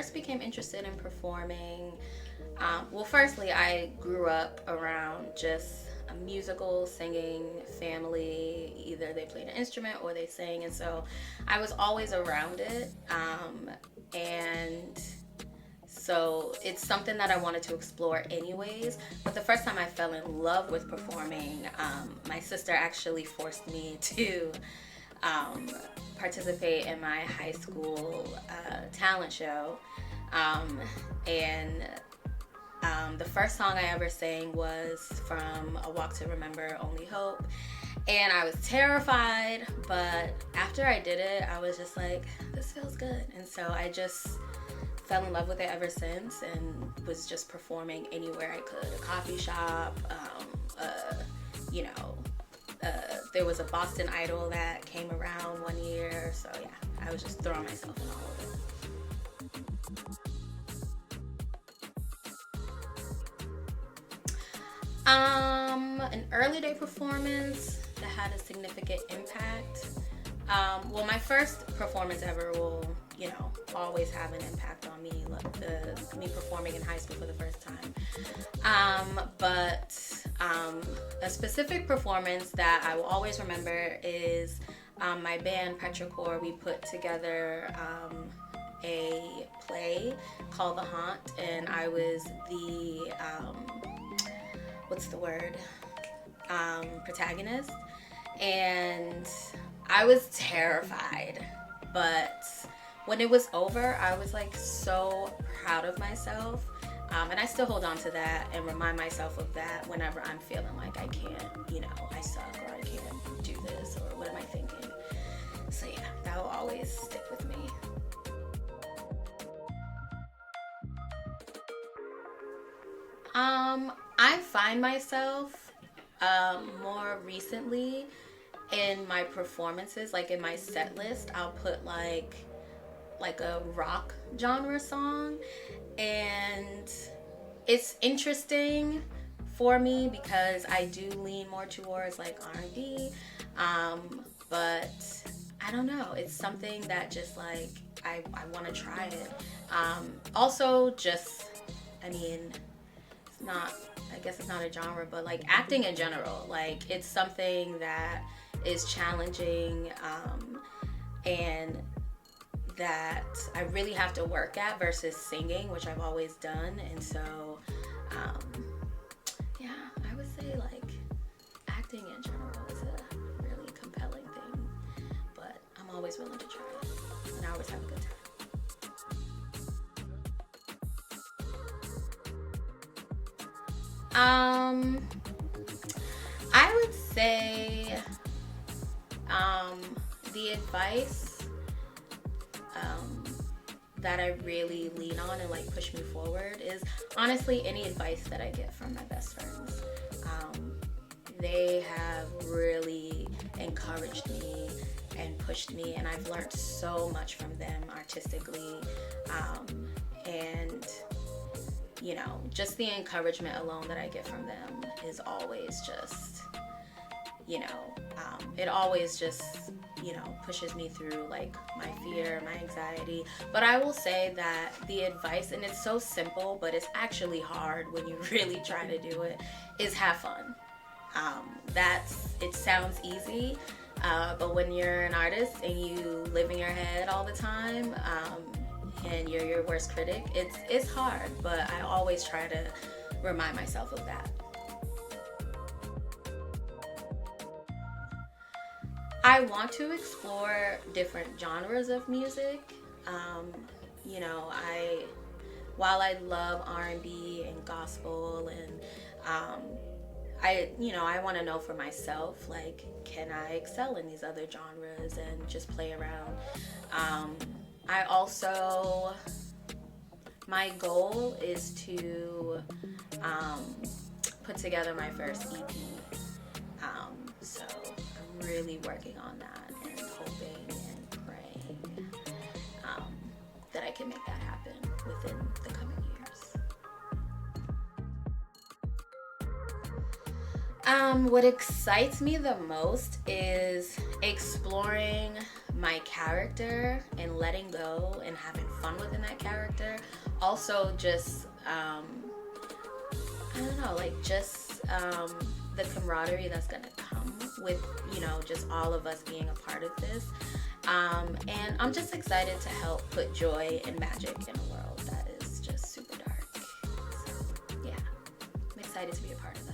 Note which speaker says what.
Speaker 1: first became interested in performing, well, firstly, I grew up around just a musical singing family. Either they played an instrument or they sang, and so I was always around it. And so it's something that I wanted to explore anyways. But the first time I fell in love with performing, my sister actually forced me to participate in my high school talent show. And the first song I ever sang was from A Walk to Remember, Only Hope. And I was terrified, but after I did it, I was just like, this feels good. And so I just fell in love with it ever since, and was just performing anywhere I could. A coffee shop, you know, there was a Boston Idol that came around one year. So yeah, I was just throwing myself in all of it. An early day performance that had a significant impact. Well, my first performance ever will, you know, always have an impact on me, like me performing in high school for the first time. But a specific performance that I will always remember is my band Petrichor. We put together a play called The Haunt, and I was the protagonist, and I was terrified, but when it was over, I was like so proud of myself, and I still hold on to that and remind myself of that whenever I'm feeling like I can't, you know, I suck or I can't do this or what am I thinking. So yeah, that will always stick with me. I find myself more recently in my performances, like in my set list, I'll put like a rock genre song, and it's interesting for me because I do lean more towards like R&B, but I don't know, it's something that just like I want to try it. Also just, I mean, I guess it's not a genre, but like acting in general, like it's something that is challenging, and that I really have to work at versus singing, which I've always done. And so yeah, I would say like acting in general is a really compelling thing, but I'm always willing to try it, and I always have a good time. I would say the advice that I really lean on and like push me forward is honestly any advice that I get from my best friends. They have really encouraged me and pushed me, and I've learned so much from them artistically, and you know, just the encouragement alone that I get from them is always just, you know, it always just, you know, pushes me through like my fear, my anxiety. But I will say that the advice, and it's so simple, but it's actually hard when you really try to do it, is have fun. It sounds easy, but when you're an artist and you live in your head all the time, and you're your worst critic, it's hard, but I always try to remind myself of that. I want to explore different genres of music. You know, while I love R&B and gospel, and I want to know for myself, like, can I excel in these other genres and just play around? I also, my goal is to put together my first EP. So I'm really working on that and hoping and praying that I can make that happen within the coming years. What excites me the most is exploring my character and letting go and having fun within that character. Also just I don't know, like just the camaraderie that's gonna come with, you know, just all of us being a part of this. And I'm just excited to help put joy and magic in a world that is just super dark. So yeah, I'm excited to be a part of that.